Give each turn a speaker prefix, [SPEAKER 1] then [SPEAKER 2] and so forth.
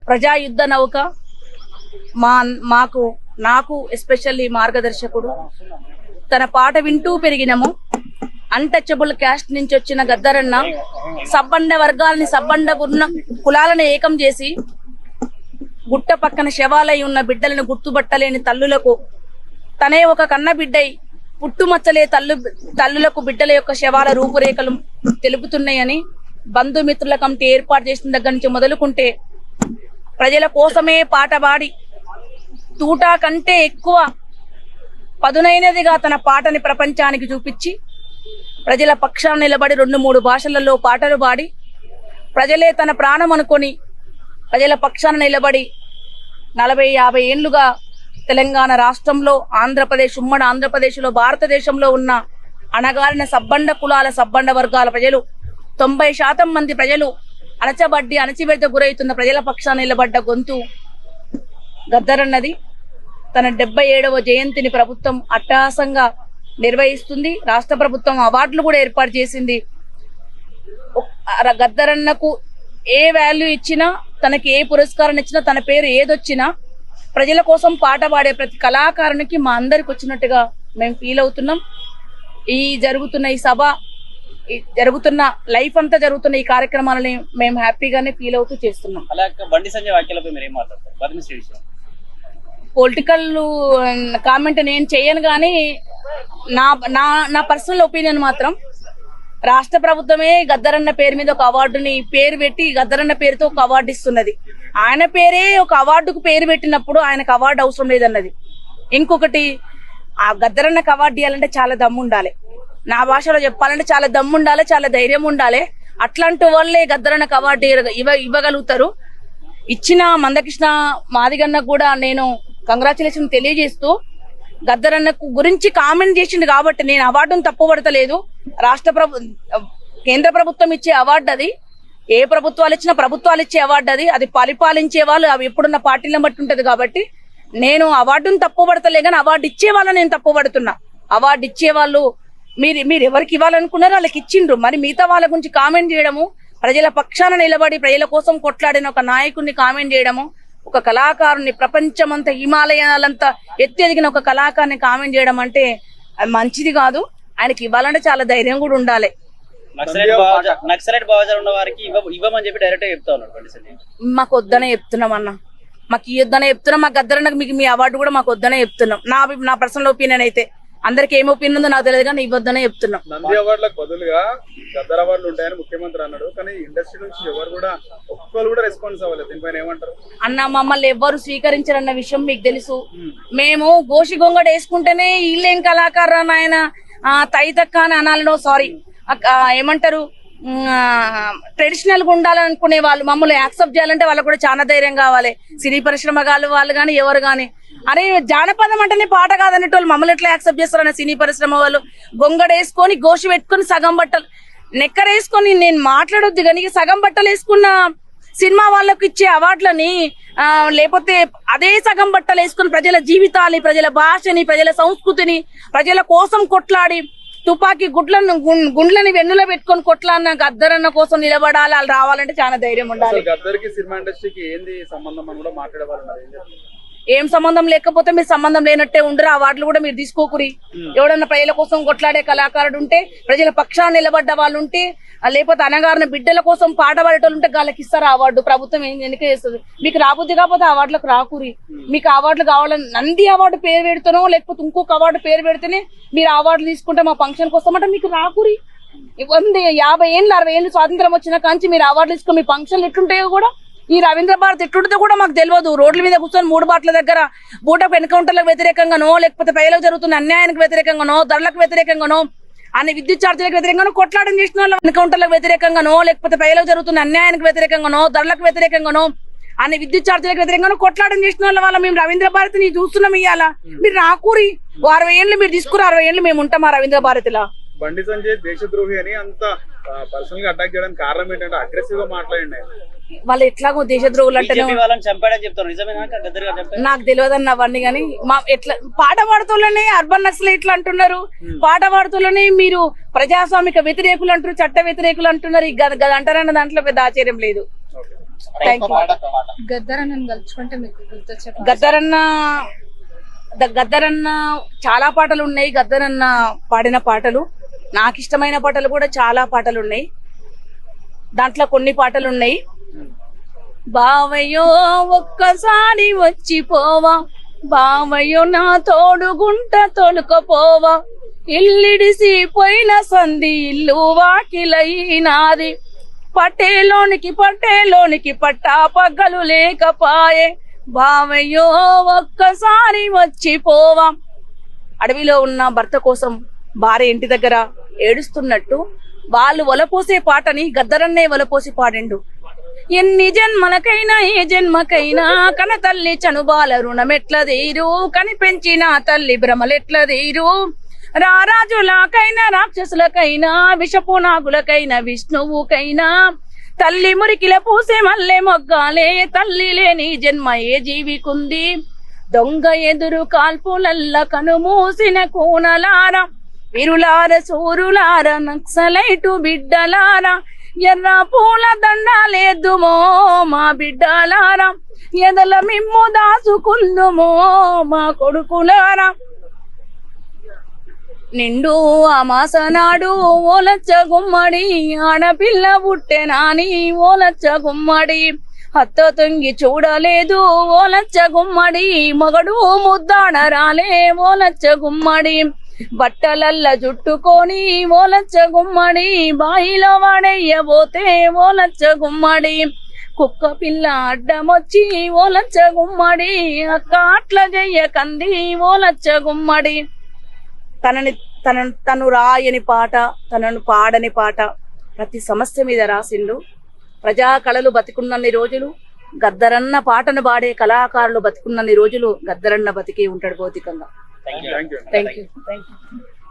[SPEAKER 1] ప్రజా యుద్ధ నౌక నాకు ఎస్పెషల్లీ మార్గదర్శకుడు. తన పాట వింటూ పెరిగినము. అన్టచబుల్ క్యాస్ట్ నుంచి వచ్చిన గద్దరన్న సబ్బండ వర్గాలని సబ్బండ కులాలను ఏకం చేసి గుట్ట పక్కన శవాలై ఉన్న బిడ్డలను గుర్తుపట్టలేని తల్లులకు తనే ఒక కన్న బిడ్డై పుట్టుమచ్చలే తల్లులకు బిడ్డల యొక్క శవాల రూపురేఖలు తెలుపుతున్నాయని బంధుమిత్రుల కమిటీ ఏర్పాటు చేసిన దగ్గర నుంచి మొదలుకుంటే ప్రజల కోసమే పాట పాడి తూటా కంటే ఎక్కువ పదునైనదిగా తన పాటని ప్రపంచానికి చూపించి ప్రజల పక్షాన నిలబడి 2-3 భాషలలో పాటలు పాడి ప్రజలే తన ప్రాణం అనుకొని ప్రజల పక్షాన నిలబడి 40-50 ఏళ్లుగా తెలంగాణ రాష్ట్రంలో ఉమ్మడి ఆంధ్రప్రదేశ్లో భారతదేశంలో ఉన్న అణగారిన సబ్బండ కులాల సబ్బండ వర్గాల ప్రజలు 90% మంది ప్రజలు అణచివేత గురవుతున్న ప్రజల పక్షాన నిలబడ్డ గొంతు గద్దరన్నది. తన 77వ జయంతిని ప్రభుత్వం అట్టహాసంగా నిర్వహిస్తుంది. రాష్ట్ర ప్రభుత్వం అవార్డులు కూడా ఏర్పాటు చేసింది. గద్దరన్నకు ఏ వాల్యూ ఇచ్చినా, తనకి ఏ పురస్కారం ఇచ్చినా, తన పేరు ఏదొచ్చినా ప్రజల కోసం పాట పాడే ప్రతి కళాకారునికి మా అందరికి వచ్చినట్టుగా మేము ఫీల్ అవుతున్నాం. ఈ సభ జరుగుతున్న లైఫ్ అంతా జరుగుతున్న ఈ కార్యక్రమాలని మేము హ్యాపీగానే ఫీల్ అవుతూ చేస్తున్నాం. పొలిటికల్ కామెంట్ నేను చేయను, కానీ నా పర్సనల్ ఒపీనియన్ మాత్రం రాష్ట్ర ప్రభుత్వమే గద్దరన్న పేరు మీద ఒక అవార్డుని పేరు పెట్టి గద్దరన్న పేరుతో ఒక అవార్డు ఇస్తున్నది. ఆయన పేరే ఒక అవార్డుకు పేరు పెట్టినప్పుడు ఆయనకు అవార్డు అవసరం లేదన్నది. ఇంకొకటి, ఆ గద్దరన్నకు అవార్డు ఇవ్వాలంటే చాలా దమ్ము ఉండాలి. నా భాషలో చెప్పాలంటే చాలా దమ్ము ఉండాలి, చాలా ధైర్యం ఉండాలి. అట్లాంటి వాళ్ళే గద్దరన్నకు అవార్డు ఇవ్వగలుగుతారు. ఇచ్చిన మందకృష్ణ మాదిగన్నకు కూడా నేను కంగ్రాచులేషన్ తెలియజేస్తూ, గద్దరన్నకు గురించి కామెంట్ చేసిండు కాబట్టి నేను అవార్డును తప్పుపడతలేదు. కేంద్ర ప్రభుత్వం ఇచ్చే అవార్డు అది. ఏ ప్రభుత్వాలు ఇచ్చినా ప్రభుత్వాలు ఇచ్చే అవార్డు అది. అది పరిపాలించే వాళ్ళు అవి ఎప్పుడున్న పార్టీలను బట్టి ఉంటది. కాబట్టి నేను అవార్డును తప్పుపడతలే, కానీ అవార్డు ఇచ్చే వాళ్ళని నేను తప్పుపడుతున్నా. అవార్డు ఇచ్చే వాళ్ళు మీరు ఎవరికి ఇవ్వాలనుకున్నారో వాళ్ళకి ఇచ్చిండ్రు. మరి మిగతా వాళ్ళ గురించి కామెంట్ చేయడము, ప్రజల పక్షాన నిలబడి ప్రజల కోసం కొట్లాడిన ఒక నాయకుడిని కామెంట్ చేయడము, ఒక కళాకారుని ప్రపంచమంతా హిమాలయాలంతా ఎత్తెదిగిన ఒక కళాకారుని కామెంట్ చేయడం అంటే అది మంచిది కాదు. ఆయనకి ఇవ్వాలంటే చాలా ధైర్యం కూడా ఉండాలి. మాకు వద్దనే చెప్తున్నాం అన్న, మాకు ఇవ్వద్దనే చెప్తున్నాం. మాకు గద్దరన్నకు మీకు మీ అవార్డు కూడా మాకు వద్దనే చెప్తున్నాం. నా పర్సనల్ ఒపీనియన్ అయితే, అందరికి ఏం ఒపీనియన్ ఉందో నాకు తెలియదు, కానీ ఇవ్వద్దనే చెప్తున్నాం.
[SPEAKER 2] నంది అవార్డులకు బదులుగా గద్దర్ అవార్డులు ఉంటాయని ముఖ్యమంత్రి అన్నాడు, కానీ ఇండస్ట్రీ నుంచి ఎవరు కూడా ఒక్కరు కూడా రెస్పాన్స్ అవ్వలేదు. దీనిపైన ఏమంటారు
[SPEAKER 1] అన్న? మమ్మల్ని ఎవ్వరు స్వీకరించారన్న విషయం మీకు తెలుసు. మేము గోషి గొంగడ వేసుకుంటేనే వీళ్ళేం కళాకారు ఆయన తైతక్క అని అనాలనో, సారీ ఏమంటారు, ట్రెడిషనల్ గా ఉండాలనుకునే వాళ్ళు మమ్మల్ని యాక్సెప్ట్ చేయాలంటే వాళ్ళకు కూడా చాలా ధైర్యం కావాలి. సినీ పరిశ్రమ వాళ్ళు కానీ ఎవరు కానీ, అరే జానపదం అంటేనే పాట కాదనేటి వాళ్ళు మమ్మల్ని ఎట్లా యాక్సెప్ట్ చేస్తారన్న సినీ పరిశ్రమ వాళ్ళు? గొంగడ వేసుకొని గోషి పెట్టుకొని సగం బట్టలు నెక్కర వేసుకొని నేను మాట్లాడొద్దు, కానీ సగం బట్టలు వేసుకున్న సినిమా వాళ్ళకు ఇచ్చే అవార్డులని, లేకపోతే అదే సగం బట్టలు వేసుకుని ప్రజల జీవితాన్ని, ప్రజల భాషని, ప్రజల సంస్కృతిని, ప్రజల కోసం కొట్లాడి తుపాకీ గుండ్లని వెన్నులో పెట్టుకొని కొట్లాడిన గద్దరన్న కోసం నిలబడాలి. వాళ్ళు రావాలంటే చాలా ధైర్యం ఉండాలి.
[SPEAKER 2] గద్దర్కి సినిమా ఇండస్ట్రీకి ఏంది సంబంధం అని కూడా మాట్లాడేవాళ్ళు.
[SPEAKER 1] ఏం సంబంధం లేకపోతే మీరు సంబంధం లేనట్టే ఉండరు. అవార్డులు కూడా మీరు తీసుకోకురి. ఎవడన్నా ప్రజల కోసం కొట్లాడే కళాకారుడు ఉంటే, ప్రజల పక్షాన నిలబడ్డ వాళ్ళు ఉంటే, లేకపోతే అనగారిన బిడ్డల కోసం పాట పాడేటోళ్ళు ఉంటే వాళ్ళకి ఇస్తారు అవార్డు. ప్రభుత్వం ఎన్నిక చేస్తుంది. మీకు రాబుద్ది కాకపోతే అవార్డులకు రాకురి. మీకు అవార్డులు కావాలని నంది అవార్డు పేరు పెడుతానో, లేకపోతే ఇంకొక అవార్డు పేరు పెడితేనే మీరు అవార్డులు తీసుకుంటే మా ఫంక్షన్ కోసం అంటే మీకు రాకురి. 50 ఏళ్ళు 60 ఏళ్ళు స్వాతంత్రం వచ్చిన కాంచి మీరు అవార్డులు తీసుకుని మీ ఫంక్షన్లు ఎట్లుంటాయో కూడా, ఈ రవీంద్ర భారత్ ఎట్లుంటుందో కూడా మాకు తెలియదు. రోడ్ల మీద కూర్చొని 3 బాట్ల దగ్గర బూటకు ఎన్కౌంటర్లకు వ్యతిరేకంగానో, లేకపోతే ప్రజలకు జరుగుతున్న అన్యాయానికి వ్యతిరేకంగానో, ధరలకు వ్యతిరేకంగానో, అన్ని విద్యుత్ ఛార్జీలకు వ్యతిరేకంగానో కొట్లాడడం చేసిన వాళ్ళు, ఎన్కౌంటర్లకు వ్యతిరేకంగానో, లేకపోతే ప్రజలకు జరుగుతున్న అన్యాయానికి వ్యతిరేకంగానో, ధరలకు వ్యతిరేకంగానో, అన్ని విద్యుత్ ఛార్జీలకు వ్యతిరేకంగానో కొట్లాడడం చేసిన వాళ్ళ మేము రవీంద్ర భారతిని చూస్తున్నాం. ఇయ్యాల మీరు రాకూరి. 60 ఏళ్ళు మీరు తీసుకుని 60 ఏళ్ళు మేము ఉంటాం ఆ రవీంద్ర భారతిలా.
[SPEAKER 2] బండి సంజయ్ దేశద్రోహి అని అంత పర్సనల్ గా అటాక్ చేయడానికి కారణం ఏంటంటే అగ్రెసివ్ గా మాట్లాడండి.
[SPEAKER 1] వాళ్ళు ఎట్లాగో దేశద్రోహులు అంటే నాకు తెలియదన్న అవన్నీ, కానీ ఎట్లా పాట పాడుతూనే అర్బన్ నక్సల్ ఇట్లా అంటున్నారు, పాట పాడుతూనే మీరు ప్రజాస్వామిక వ్యతిరేకులు అంటారు, చట్ట వ్యతిరేకులు అంటున్నారు. గద అంటారన్న దాంట్లో పెద్ద ఆశ్చర్యం లేదు. Thank you.
[SPEAKER 3] గద్దరన్నను కలుసుకుంటే మీకు గుర్తొచ్చే పాట?
[SPEAKER 1] గద్దరన్న చాలా పాటలు ఉన్నాయి. గద్దరన్న పాడిన పాటలు, నాకు ఇష్టమైన పాటలు కూడా చాలా పాటలు ఉన్నాయి. దాంట్లో కొన్ని పాటలు ఉన్నాయి. బావయ్యో ఒక్కసారి వచ్చిపోవా, బావయ్యో నా తోడుగుంట తొలుకపోవా, ఇల్లిడిసి పోయిన సంధి ఇల్లు వాకిలైనాది, పట్టేలోనికి పట్టా పగ్గలు లేకపాయే, బావయ్యో ఒక్కసారి వచ్చిపోవా. అడవిలో ఉన్న భర్త కోసం భార్య ఇంటి దగ్గర ఏడుస్తున్నట్టు వాళ్ళు వలపోసే పాటని గద్దరన్నే వలపోసి పాడిండు. ఎన్ని జన్మలకైనా ఏ జన్మకైనా కన తల్లి చనుబాల రుణమెట్ల తీరు, కని పెంచిన తల్లి భ్రమలెట్ల తీరు, రారాజులకైనా రాక్షసులకైనా విషపు నాగులకైనా విష్ణువుకైనా తల్లి మురికిల పూసే మల్లె మొగ్గాలే, తల్లి లేని జన్మ ఏ జీవికుంది, దొంగ ఎదురు కాల్పులల్ల కనుమూసిన కూనలారా, విరులార సూరులార నక్సలైటు బిడ్డలారా, ఎర్ర పూల దండాలేద్దుమో మా బిడ్డలారా, ఎదల మిమ్ము దాసుకుందుమో మా కొడుకులారా. నిండు అమాస నాడు ఓలచ్చ గుమ్మడి, ఆడపిల్ల పుట్టెనాని ఓలచ్చ గుమ్మడి, హత్త తొంగి చూడలేదు ఓలచ్చ గుమ్మడి, మొగడు ముద్దాడ రాలే ఓలచ్చ గుమ్మడి, బట్టలల్ల జుట్టుకొని ఓలచ్చ గుమ్మడి, బాయిలో వాడయ్యబోతే ఓలచ్చ గుమ్మడి, కుక్క పిల్ల అడ్డమొచ్చి ఓలచ్చ గుమ్మడి, అక్క అట్ల చెయ్య కంది ఓలచ్చ గుమ్మడి. తను రాయని పాట, తనను పాడని పాట, ప్రతి సమస్య మీద రాసిండు. ప్రజా కళలు బతికున్నన్ని రోజులు, గద్దరన్న పాటను పాడే కళాకారులు బతికున్నన్ని రోజులు గద్దరన్న బతికి ఉంటాడు భౌతికంగా.
[SPEAKER 2] Thank you.
[SPEAKER 1] Thank you.